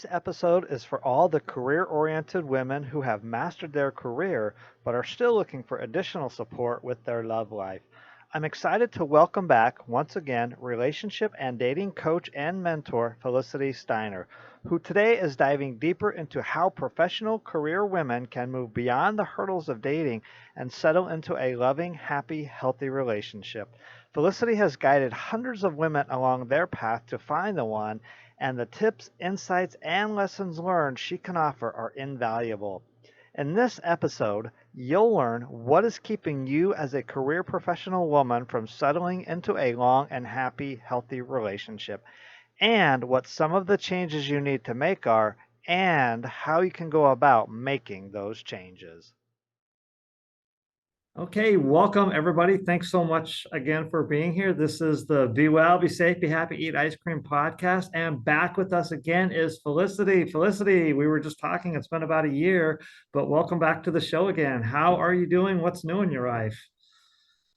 Today's episode is for all the career oriented women who have mastered their career but are still looking for additional support with their love life. I'm excited to welcome back, once again, relationship and dating coach and mentor Felicity Steiner, who today is diving deeper into how professional career women can move beyond the hurdles of dating and settle into a loving, happy, healthy relationship. Felicity has guided hundreds of women along their path to find the one, and the tips, insights, and lessons learned she can offer are invaluable. In this episode, you'll learn what is keeping you as a career professional woman from settling into a long and happy, healthy relationship, and what some of the changes you need to make are, and how you can go about making those changes. Okay, welcome everybody. Thanks so much again for being here. This is the Be Well, Be Safe, Be Happy, Eat Ice Cream podcast. And back with us again is Felicity. Felicity, we were just talking, it's been about a year, but welcome back to the show again. How are you doing? What's new in your life?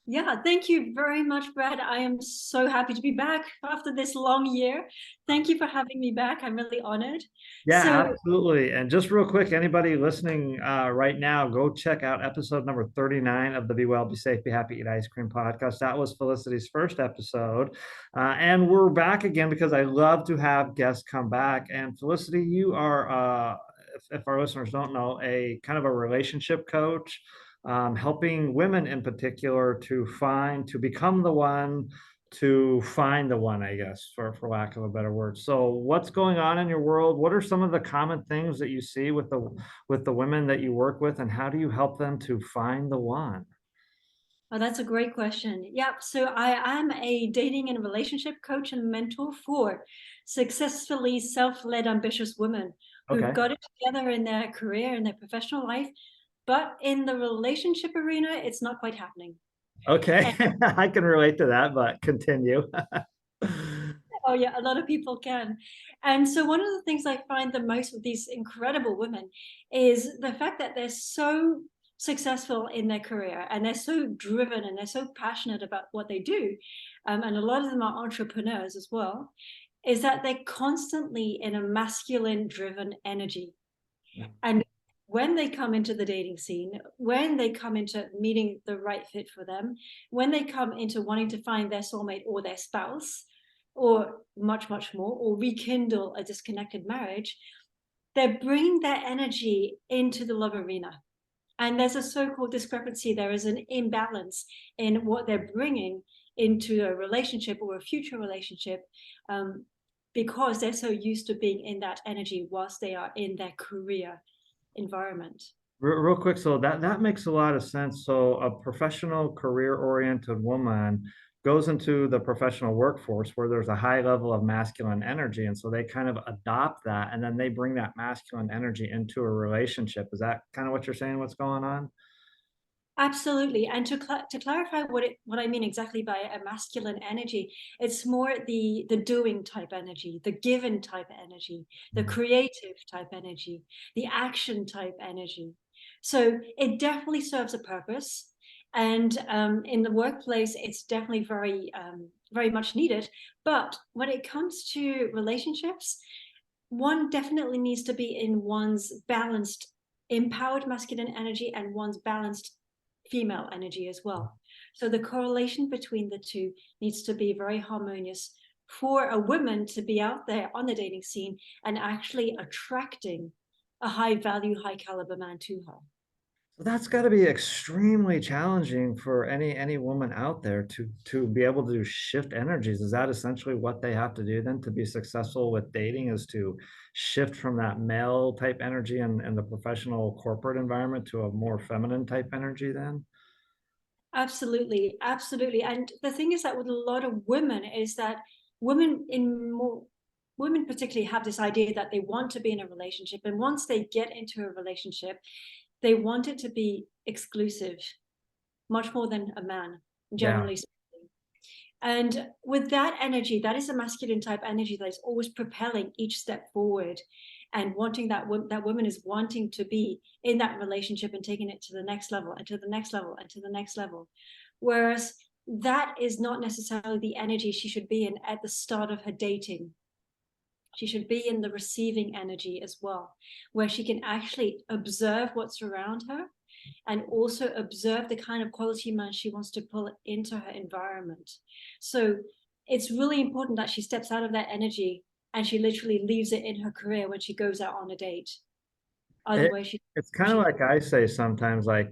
Yeah, thank you very much, Brad. I am so happy to be back after this long year. Thank you for having me back. I'm really honored. Yeah, So, absolutely. And just real quick, anybody listening right now, go check out episode number 39 of the Be Well, Be Safe, Be Happy, Eat Ice Cream podcast. That was Felicity's first episode. And we're back again because I love to have guests come back. And Felicity, you are, if our listeners don't know, a kind of a relationship coach, helping women in particular to become the one, to find the one, I guess, for lack of a better word. So what's going on in your world? What are some of the common things that you see with the women that you work with, and how do you help them to find the one? oh, that's a great question. Yep. So I am a dating and relationship coach and mentor for successfully self-led, ambitious women who've Okay. got it together in their career and their professional life, but in the relationship arena, it's not quite happening. Okay. I can relate to that, but continue. Oh yeah, a lot of people can. And so one of the things I find the most with these incredible women is the fact that they're so successful in their career and they're so driven and they're so passionate about what they do. And a lot of them are entrepreneurs as well, is that they're constantly in a masculine driven energy. And when they come into the dating scene, when they come into meeting the right fit for them, when they come into wanting to find their soulmate or their spouse, or much, much more, or rekindle a disconnected marriage, they're bringing their energy into the love arena. And there's a so-called discrepancy. There is an imbalance in what they're bringing into a relationship or a future relationship, because they're so used to being in that energy whilst they are in their career environment. Real quick, so that makes a lot of sense. So a professional career-oriented woman goes into the professional workforce where there's a high level of masculine energy, and so they kind of adopt that, and then they bring that masculine energy into a relationship. Is that kind of what you're saying? What's going on? Absolutely. And to clarify what I mean exactly by a masculine energy, it's more the doing type energy, the given type energy, the Mhm. creative type energy, the action type energy. So it definitely serves a purpose. And in the workplace, it's definitely very much needed. But when it comes to relationships, one definitely needs to be in one's balanced, empowered masculine energy and one's balanced female energy as well. So the correlation between the two needs to be very harmonious for a woman to be out there on the dating scene and actually attracting a high value, high caliber man to her. So that's got to be extremely challenging for any woman out there to be able to shift energies. Is that essentially what they have to do then to be successful with dating, is to shift from that male type energy and the professional corporate environment to a more feminine type energy then? Absolutely, absolutely. And the thing is that with a lot of women is that women in more women particularly have this idea that they want to be in a relationship, and once they get into a relationship, they want it to be exclusive, much more than a man, Yeah. generally speaking. And with that energy, that is a masculine type energy that is always propelling each step forward and wanting that woman is wanting to be in that relationship and taking it to the next level and to the next level and to the next level. Whereas that is not necessarily the energy she should be in at the start of her dating She should be in the receiving energy as well, where she can actually observe what's around her and also observe the kind of quality man she wants to pull into her environment. So it's really important that she steps out of that energy and she literally leaves it in her career when she goes out on a date. It, Otherwise, it's kind of like I say sometimes, like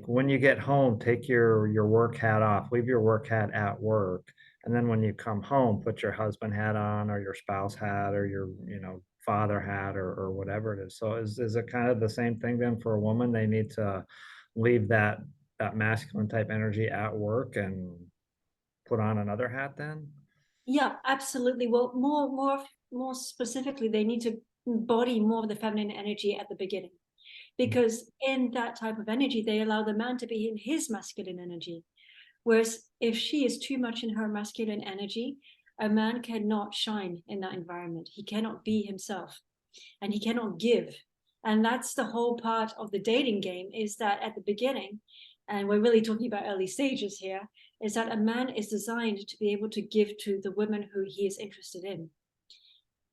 when you get home, take your work hat off, leave your work hat at work, and then when you come home, put your husband hat on or your spouse hat or your father hat or whatever it is. So is it kind of the same thing then for a woman? They need to leave that masculine type energy at work and put on another hat then? yeah, absolutely. Well, more specifically, they need to embody more of the feminine energy at the beginning, because in that type of energy, they allow the man to be in his masculine energy. Whereas if she is too much in her masculine energy, a man cannot shine in that environment. He cannot be himself and he cannot give. And that's the whole part of the dating game, is that at the beginning, and we're really talking about early stages here, is that a man is designed to be able to give to the women who he is interested in.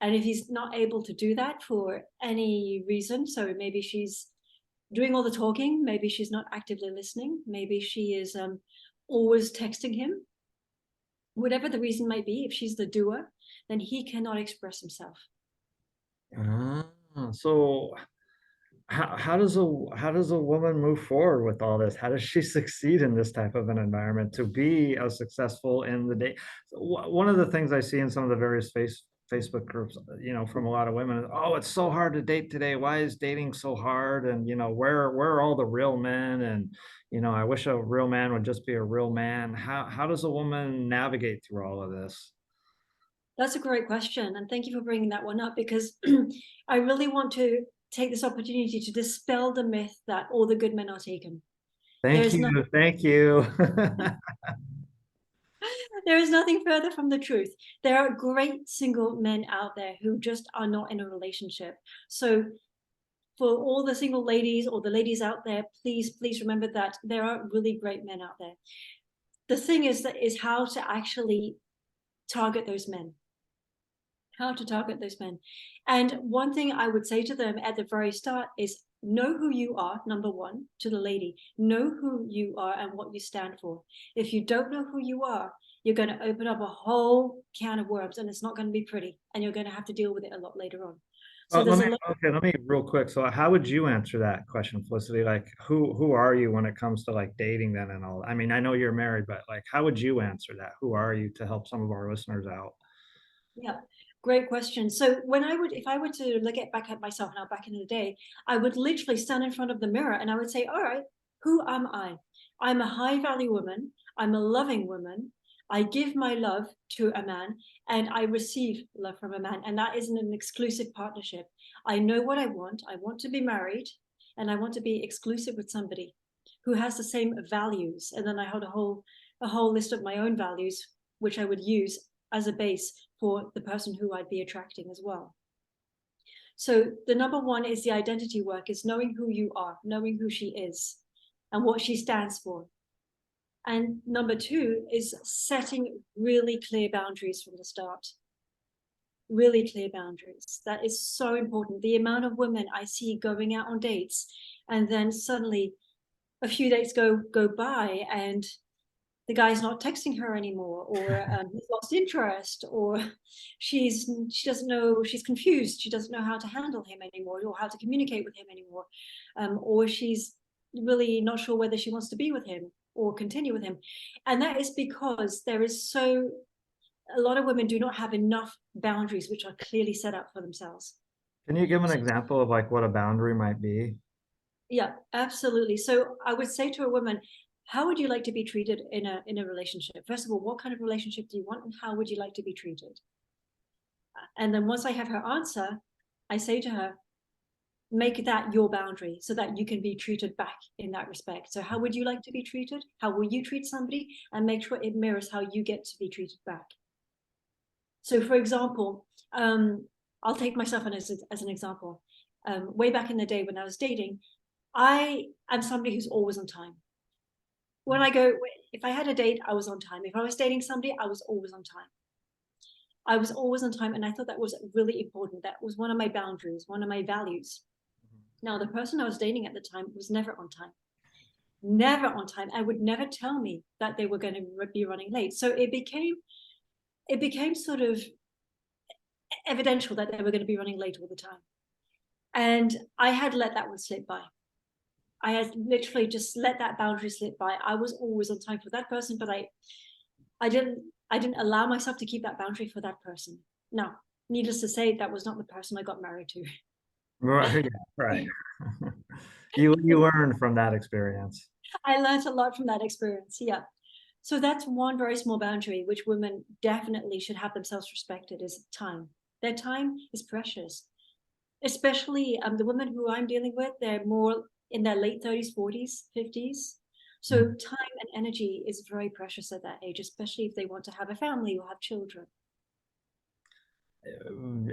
And if he's not able to do that for any reason, so maybe she's doing all the talking, maybe she's not actively listening, maybe she is always texting him, whatever the reason might be, if she's the doer, then he cannot express himself. Ah, so how does a woman move forward with all this? How does she succeed in this type of an environment to be as successful in the day? One of the things I see in some of the various Facebook groups, from a lot of women, oh, it's so hard to date today. Why is dating so hard? And where are all the real men? And I wish a real man would just be a real man. How does a woman navigate through all of this? That's a great question. And thank you for bringing that one up, because I really want to take this opportunity to dispel the myth that all the good men are taken. There Thank is you. nothing, Thank you. there is nothing further from the truth. There are great single men out there who just are not in a relationship. So for all the single ladies or the ladies out there, please remember that there are really great men out there. The thing is how to actually target those men. How to target those men. And one thing I would say to them at the very start is know who you are, number one, to the lady. Know who you are and what you stand for. If you don't know who you are, you're going to open up a whole can of worms, and it's not going to be pretty, and you're going to have to deal with it a lot later on. So Let there's a me lot. okay, let me real quick. So how would you answer that question, Felicity? Like who are you when it comes to like dating then and all? I mean, I know you're married, but like how would you answer that? Who are you to help some of our listeners out? Yeah, great question. So if I were to look back at myself now, back in the day, I would literally stand in front of the mirror and I would say, all right, who am I? I'm a high value woman. I'm a loving woman. I give my love to a man and I receive love from a man. And that isn't an exclusive partnership. I know what I want. I want to be married and I want to be exclusive with somebody who has the same values. And then I had a whole list of my own values, which I would use as a base for the person who I'd be attracting as well. So the number one is the identity work, is knowing who you are, knowing who she is and what she stands for. And number two is setting really clear boundaries from the start. Really clear boundaries. That is so important. The amount of women I see going out on dates and then suddenly a few dates go by and the guy's not texting her anymore, or he's lost interest, or she doesn't know, she's confused, she doesn't know how to handle him anymore or how to communicate with him anymore, or she's really not sure whether she wants to be with him or continue with him. And that is because a lot of women do not have enough boundaries which are clearly set up for themselves. Can you give an So, example of like what a boundary might be? yeah, absolutely. So I would say to a woman, how would you like to be treated in a relationship? First of all, what kind of relationship do you want and how would you like to be treated? And then once I have her answer, I say to her, make that your boundary so that you can be treated back in that respect. So how would you like to be treated? How will you treat somebody? And make sure it mirrors how you get to be treated back. So for example, I'll take myself as an example. Way back in the day when I was dating, I am somebody who's always on time. If I had a date, I was on time. If I was dating somebody, I was always on time. I was always on time, and I thought that was really important. That was one of my boundaries, one of my values. Now, the person I was dating at the time was never on time. Never on time. And would never tell me that they were going to be running late. So it became sort of evidential that they were going to be running late all the time. And I had let that one slip by. I had literally just let that boundary slip by. I was always on time for that person, but I didn't allow myself to keep that boundary for that person. Now, needless to say, that was not the person I got married to. Right, right. You learned from that experience. I learned a lot from that experience. Yeah. So that's one very small boundary, which women definitely should have themselves respected, is time. Their time is precious, especially the women who I'm dealing with. They're more in their late 30s, 40s, 50s. So time and energy is very precious at that age, especially if they want to have a family or have children.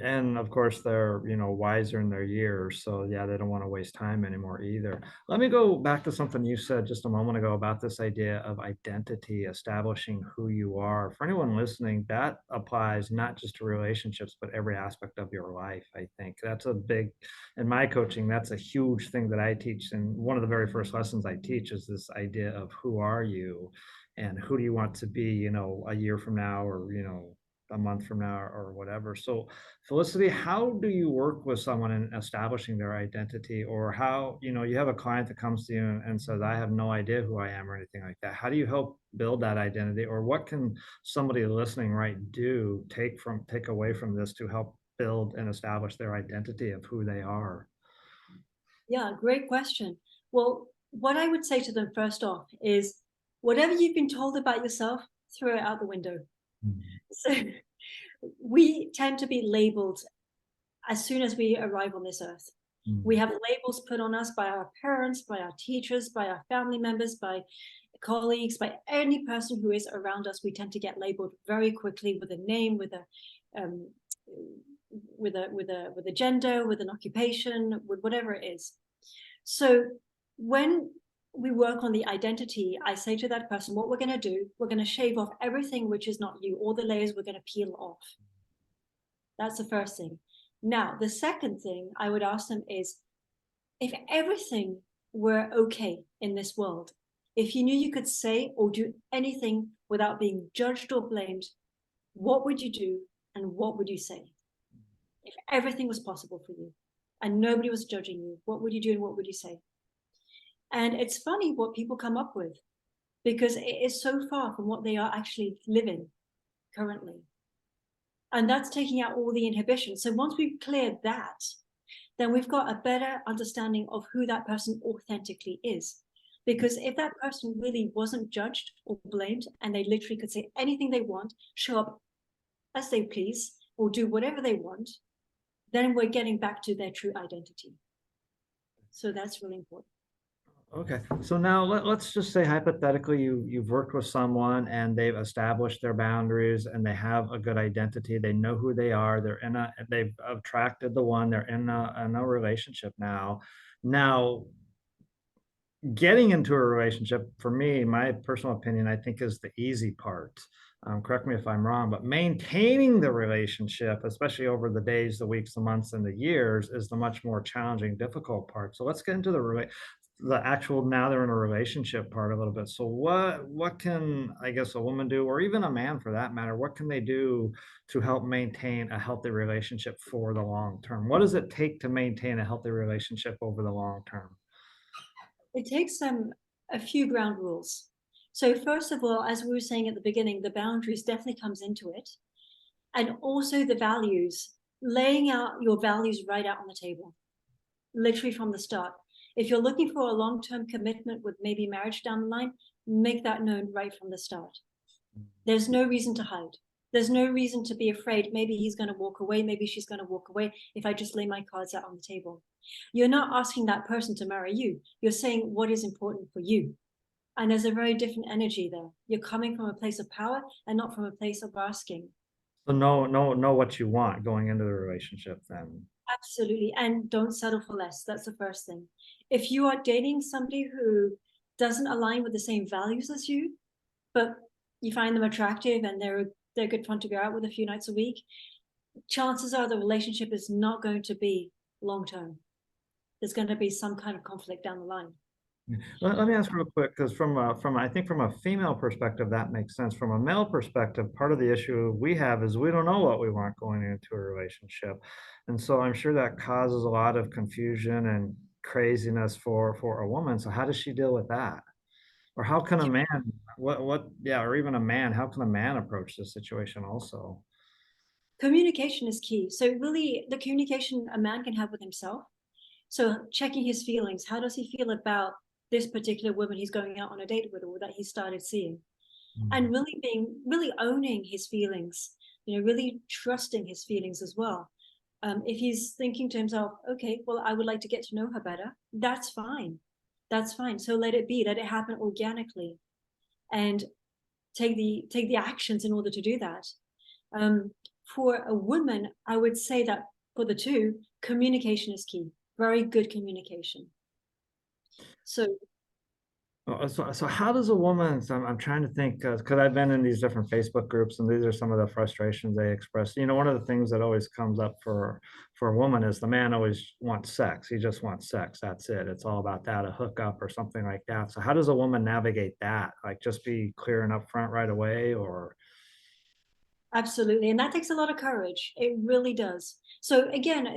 And of course they're wiser in their years, so yeah, they don't want to waste time anymore either. Let me go back to something you said just a moment ago about this idea of identity, establishing who you are. For anyone listening, that applies not just to relationships but every aspect of your life. I think that's a big, in my coaching, that's a huge thing that I teach, and one of the very first lessons I teach is this idea of who are you and who do you want to be a year from now, or a month from now, or whatever. So, Felicity, how do you work with someone in establishing their identity? Or how, you have a client that comes to you and says, I have no idea who I am, or anything like that. How do you help build that identity? Or what can somebody listening take away from this to help build and establish their identity of who they are? Yeah, great question. Well, what I would say to them first off is whatever you've been told about yourself, throw it out the window. So we tend to be labeled as soon as we arrive on this earth. We have labels put on us by our parents, by our teachers, by our family members, by colleagues, by any person who is around us. We tend to get labeled very quickly with a name, with a gender, with an occupation, with whatever it is. So when we work on the identity, I say to that person, what we're going to do, we're going to shave off everything which is not you, all the layers we're going to peel off. That's the first thing. Now, the second thing I would ask them is, if everything were okay in this world, if you knew you could say or do anything without being judged or blamed, what would you do and what would you say? If everything was possible for you and nobody was judging you, what would you do and what would you say? And it's funny what people come up with, because it is so far from what they are actually living currently. And that's taking out all the inhibition. So once we've cleared that, then we've got a better understanding of who that person authentically is. Because if that person really wasn't judged or blamed, and they literally could say anything they want, show up as they please, or do whatever they want, then we're getting back to their true identity. So that's really important. Okay, so now let's just say hypothetically you've worked with someone and they've established their boundaries and they have a good identity. They know who they are. They've attracted the one. They're in a relationship now. Now, getting into a relationship, for me, my personal opinion, I think is the easy part. Correct me if I'm wrong, but maintaining the relationship, especially over the days, the weeks, the months, and the years, is the much more challenging, difficult part. So let's get into the actual, now they're in a relationship part a little bit. So what can, I guess, a woman do, or even a man for that matter, what can they do to help maintain a healthy relationship for the long term? What does it take to maintain a healthy relationship over the long term? It takes a few ground rules. So first of all, as we were saying at the beginning, the boundaries definitely comes into it. And also the values, laying out your values right out on the table, literally from the start. If you're looking for a long-term commitment with maybe marriage down the line, make that known right from the start. There's no reason to hide. There's no reason to be afraid. Maybe he's going to walk away. Maybe she's going to walk away if I just lay my cards out on the table. You're not asking that person to marry you. You're saying what is important for you. And there's a very different energy there. You're coming from a place of power and not from a place of asking. So know what you want going into the relationship then. Absolutely. And don't settle for less. That's the first thing. If you are dating somebody who doesn't align with the same values as you, but you find them attractive and they're good fun to go out with a few nights a week, chances are the relationship is not going to be long term. There's going to be some kind of conflict down the line. Let me ask real quick, because I think from a female perspective, that makes sense. From a male perspective, part of the issue we have is we don't know what we want going into a relationship. And so I'm sure that causes a lot of confusion and craziness for a woman. So how does she deal with that? Or how can a man, yeah, or even a man, how can a man approach this situation also? Communication is key. So really the communication a man can have with himself. So checking his feelings. How does he feel about this particular woman he's going out on a date with or that he started seeing? And really owning his feelings, really trusting his feelings as well. If he's thinking to himself, okay, well, I would like to get to know her better, that's fine. That's fine. So let it be, let it happen organically, and take the actions in order to do that. For a woman, I would say that for the two, communication is key. Very good communication. So So how does a woman, so I'm trying to think, because I've been in these different Facebook groups and these are some of the frustrations they express. One of the things that always comes up for a woman is the man always wants sex. He just wants sex. That's it. It's all about that, a hookup or something like that. So how does a woman navigate that? Like just be clear and upfront right away, or? absolutely. And that takes a lot of courage. It really does. So again,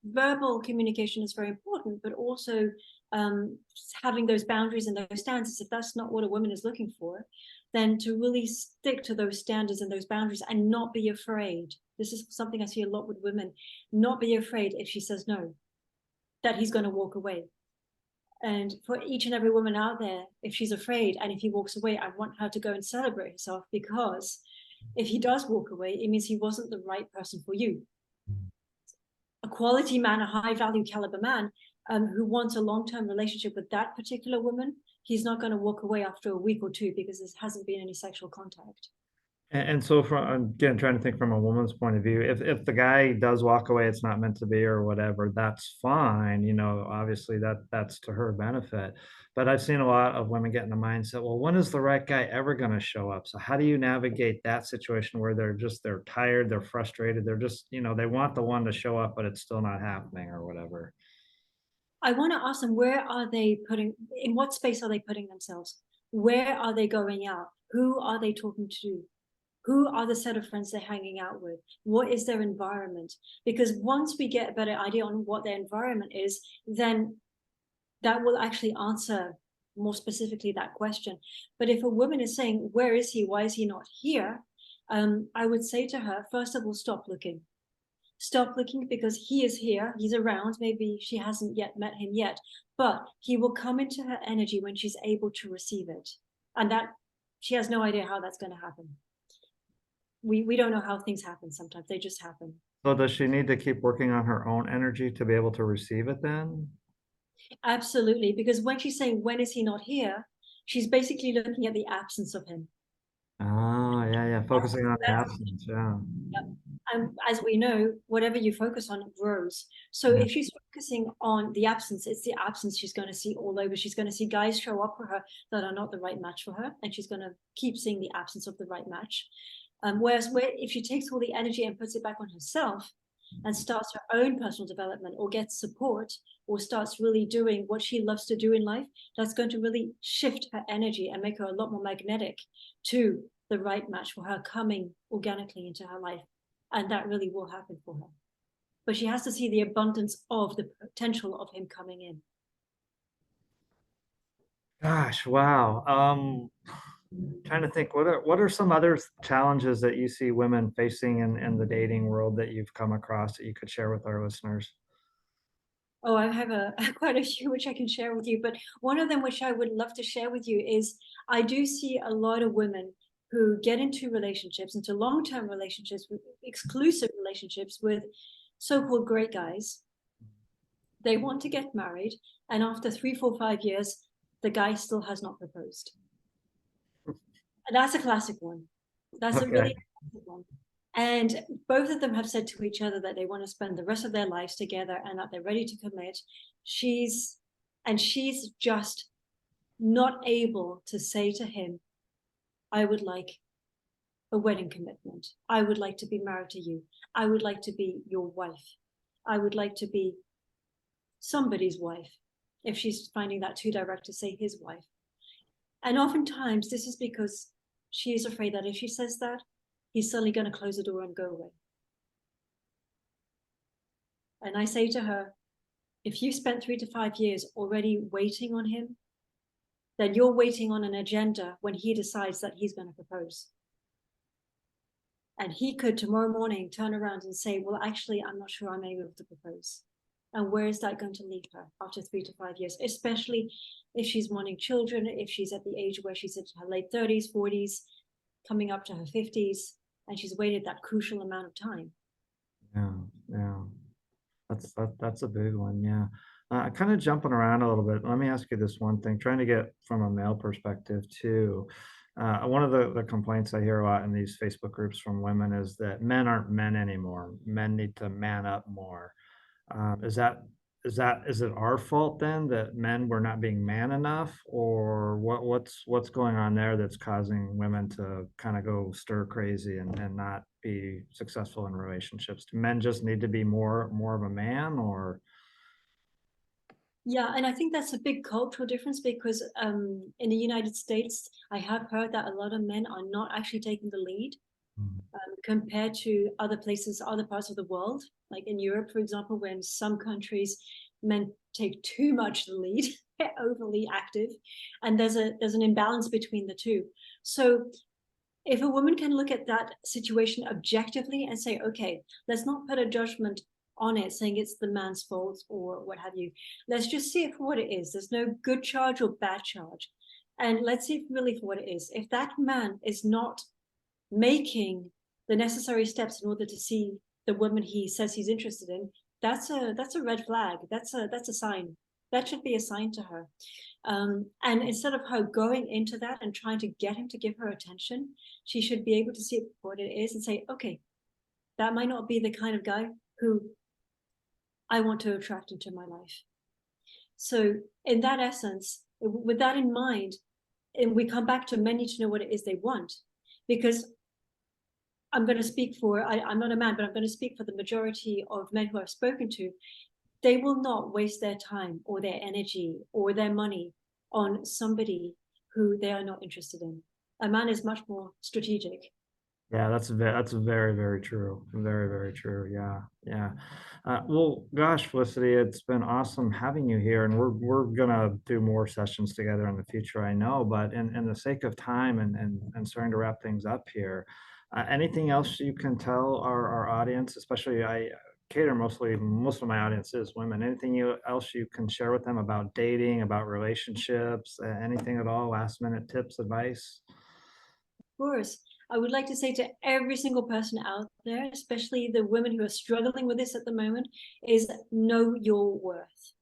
verbal communication is very important, but also having those boundaries and those standards. If that's not what a woman is looking for, then to really stick to those standards and those boundaries and not be afraid. This is something I see a lot with women. Not be afraid if she says no, that he's going to walk away. And for each and every woman out there, if she's afraid and if he walks away, I want her to go and celebrate herself, because if he does walk away, it means he wasn't the right person for you. A quality man, a high value caliber man, who wants a long-term relationship with that particular woman, he's not going to walk away after a week or two because there hasn't been any sexual contact. And so from, again, trying to think from a woman's point of view, if the guy does walk away, it's not meant to be or whatever, that's fine. Obviously that's to her benefit. But I've seen a lot of women get in the mindset, well, when is the right guy ever going to show up? So how do you navigate that situation where they're tired, they're frustrated, they're just, they want the one to show up, but it's still not happening or whatever. I want to ask them, in what space are they putting themselves? Where are they going out? Who are they talking to? Who are the set of friends they're hanging out with? What is their environment? Because once we get a better idea on what their environment is, then that will actually answer more specifically that question. But if a woman is saying, where is he? Why is he not here? I would say to her, first of all, stop looking. Stop looking, because he is here. He's around. Maybe she hasn't yet met him yet, but he will come into her energy when she's able to receive it. And that she has no idea how that's going to happen. We don't know how things happen sometimes. They just happen. So does she need to keep working on her own energy to be able to receive it then? Absolutely. Because when she's saying, when is he not here? She's basically looking at the absence of him. Oh, yeah. Focusing on the absence. Yeah. And as we know, whatever you focus on, it grows. So Yeah. if she's focusing on the absence, it's the absence she's going to see all over. She's going to see guys show up for her that are not the right match for her. And she's going to keep seeing the absence of the right match. Whereas if she takes all the energy and puts it back on herself and starts her own personal development, or gets support, or starts really doing what she loves to do in life, that's going to really shift her energy and make her a lot more magnetic to the right match for her coming organically into her life. And that really will happen for her. But she has to see the abundance of the potential of him coming in. Gosh, wow. Trying to think, what are some other challenges that you see women facing in the dating world that you've come across that you could share with our listeners? Oh, I have quite a few which I can share with you, but one of them which I would love to share with you is I do see a lot of women who get into relationships, into long-term relationships, with exclusive relationships with so-called great guys. They want to get married, and after 3, 4, 5 years, the guy still has not proposed. And that's a classic one. That's a really classic one. And both of them have said to each other that they want to spend the rest of their lives together and that they're ready to commit. She's just not able to say to him, I would like a wedding commitment. I would like to be married to you. I would like to be your wife. I would like to be somebody's wife, if she's finding that too direct to say his wife. And oftentimes this is because she is afraid that if she says that, he's suddenly going to close the door and go away. And I say to her, if you spent 3 to 5 years already waiting on him, then you're waiting on an agenda when he decides that he's going to propose. And he could tomorrow morning turn around and say, well, actually, I'm not sure I'm able to propose. And where is that going to leave her after 3 to 5 years, especially if she's wanting children, if she's at the age where she's in her late 30s, 40s, coming up to her 50s, and she's waited that crucial amount of time. Yeah. That's a big one. Yeah. Kind of jumping around a little bit. Let me ask you this one thing, trying to get from a male perspective too. One of the complaints I hear a lot in these Facebook groups from women is that men aren't men anymore. Men need to man up more. Is it our fault then that men were not being man enough, or what's going on there that's causing women to kind of go stir crazy and not be successful in relationships? Do men just need to be more of a man, or? Yeah, and I think that's a big cultural difference because in the United States, I have heard that a lot of men are not actually taking the lead compared to other places, other parts of the world, like in Europe, for example, where in some countries men take too much the lead, they're overly active, and there's an imbalance between the two. So if a woman can look at that situation objectively and say, okay, let's not put a judgment on it saying it's the man's fault or what have you. Let's just see it for what it is. There's no good charge or bad charge. And let's see it really for what it is. If that man is not making the necessary steps in order to see the woman he says he's interested in, that's a red flag. That's a sign. That should be a sign to her. And instead of her going into that and trying to get him to give her attention, she should be able to see it for what it is and say, okay, that might not be the kind of guy who I want to attract into my life. So in that essence, with that in mind, and we come back to men need to know what it is they want, because I'm going to speak for, I'm not a man, but I'm going to speak for the majority of men who I've spoken to. They will not waste their time or their energy or their money on somebody who they are not interested in. A man is much more strategic. Yeah, that's very, very true. Very, very true. Yeah. Well, gosh, Felicity, it's been awesome having you here, and we're gonna do more sessions together in the future, I know. But in the sake of time and starting to wrap things up here, anything else you can tell our audience, especially I cater most of my audience is women. Anything else you can share with them about dating, about relationships, anything at all? Last minute tips, advice? Of course, I would like to say to every single person out there, especially the women who are struggling with this at the moment, is know your worth.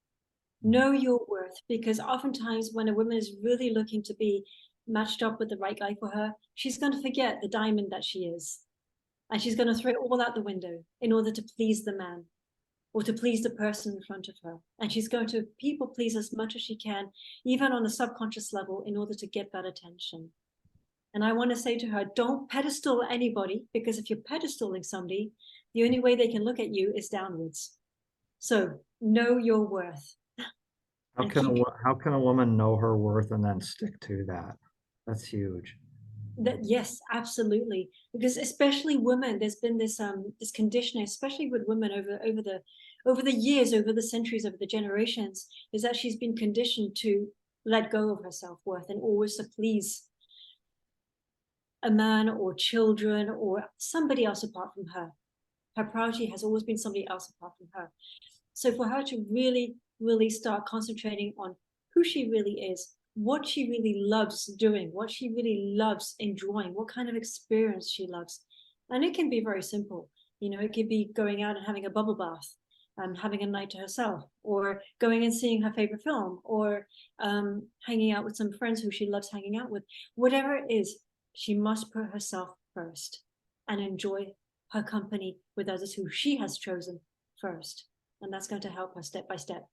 Know your worth, because oftentimes when a woman is really looking to be matched up with the right guy for her, she's going to forget the diamond that she is. And she's going to throw it all out the window in order to please the man or to please the person in front of her. And she's going to people please as much as she can, even on a subconscious level, in order to get that attention. And I want to say to her, don't pedestal anybody, because if you're pedestaling somebody, the only way they can look at you is downwards. So know your worth. How can a woman know her worth and then stick to that? That's huge. That, yes, absolutely, because especially women, there's been this this conditioning, especially with women over the years, over the centuries, over the generations, is that she's been conditioned to let go of her self-worth and always to please a man or children or somebody else apart from her. Her priority has always been somebody else apart from her. So for her to really start concentrating on who she really is, what she really loves doing, what she really loves enjoying, what kind of experience she loves. And it can be very simple. You know, it could be going out and having a bubble bath, having a night to herself, or going and seeing her favorite film, or hanging out with some friends who she loves hanging out with. Whatever it is, she must put herself first and enjoy her company with others who she has chosen first. And that's going to help her step by step.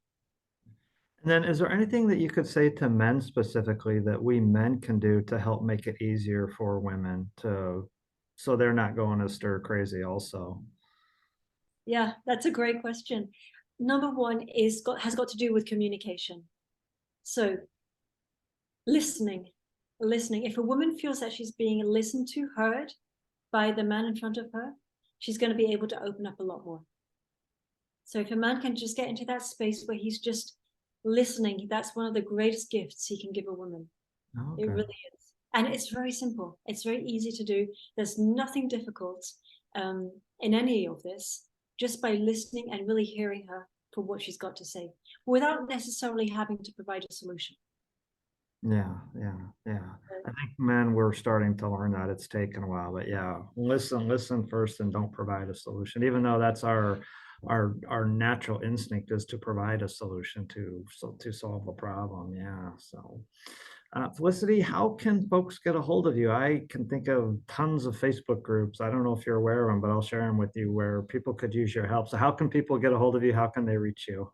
And then is there anything that you could say to men specifically that we men can do to help make it easier for women to So they're not going to stir crazy also. Yeah, that's a great question. Number one has got to do with communication. So listening. If a woman feels that she's being listened to, heard by the man in front of her, she's going to be able to open up a lot more. So if a man can just get into that space where he's just listening, that's one of the greatest gifts he can give a woman. Okay. It really is. And it's very simple. It's very easy to do. There's nothing difficult in any of this, just by listening and really hearing her for what she's got to say without necessarily having to provide a solution. Yeah. I think men, we're starting to learn that. It's taken a while, but yeah, listen first and don't provide a solution, even though that's our natural instinct is to provide a solution to solve a problem. Yeah. So Felicity, how can folks get a hold of you? I can think of tons of Facebook groups. I don't know if you're aware of them, but I'll share them with you where people could use your help. So how can people get a hold of you? How can they reach you?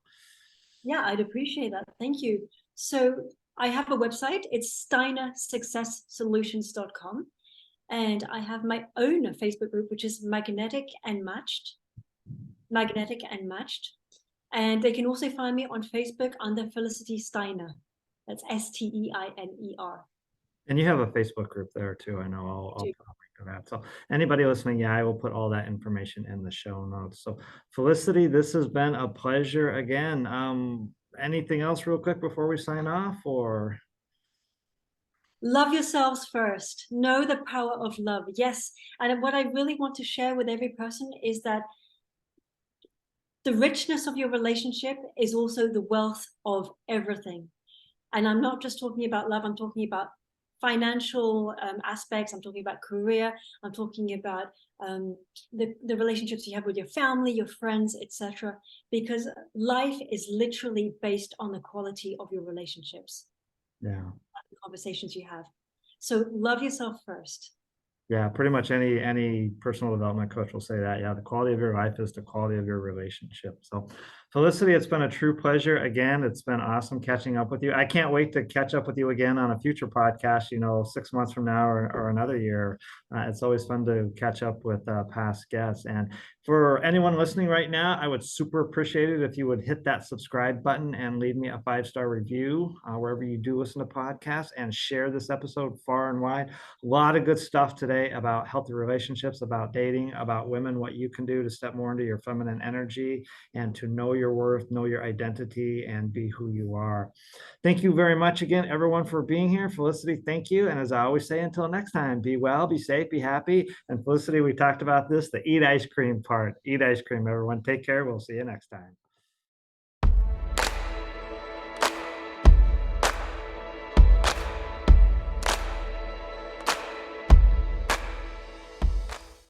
Yeah, I'd appreciate that. Thank you. So I have a website. It's steinersuccesssolutions.com. And I have my own Facebook group, which is Magnetic and Matched. And they can also find me on Facebook under Felicity Steiner. That's Steiner. And you have a Facebook group there too. I know I'll put a link to that. So anybody listening, yeah, I will put all that information in the show notes. So Felicity, this has been a pleasure again. Anything else real quick before we sign off, or? Love yourselves first. Know the power of love. Yes. And what I really want to share with every person is that the richness of your relationship is also the wealth of everything. And I'm not just talking about love, I'm talking about financial aspects, I'm talking about career, I'm talking about the relationships you have with your family, your friends, etc. Because life is literally based on the quality of your relationships. Yeah. The conversations you have. So love yourself first. Yeah, pretty much any personal development coach will say that. Yeah, the quality of your life is the quality of your relationship. So, Felicity, it's been a true pleasure. Again, it's been awesome catching up with you. I can't wait to catch up with you again on a future podcast, 6 months from now or another year. It's always fun to catch up with past guests. And for anyone listening right now, I would super appreciate it if you would hit that subscribe button and leave me a 5-star review wherever you do listen to podcasts, and share this episode far and wide. A lot of good stuff today about healthy relationships, about dating, about women, what you can do to step more into your feminine energy and to know your worth, know your identity, and be who you are. Thank you very much again, everyone, for being here. Felicity, thank you. And as I always say, until next time, be well, be safe, be happy. And Felicity, we talked about this, the eat ice cream part. Eat ice cream, everyone. Take care. We'll see you next time.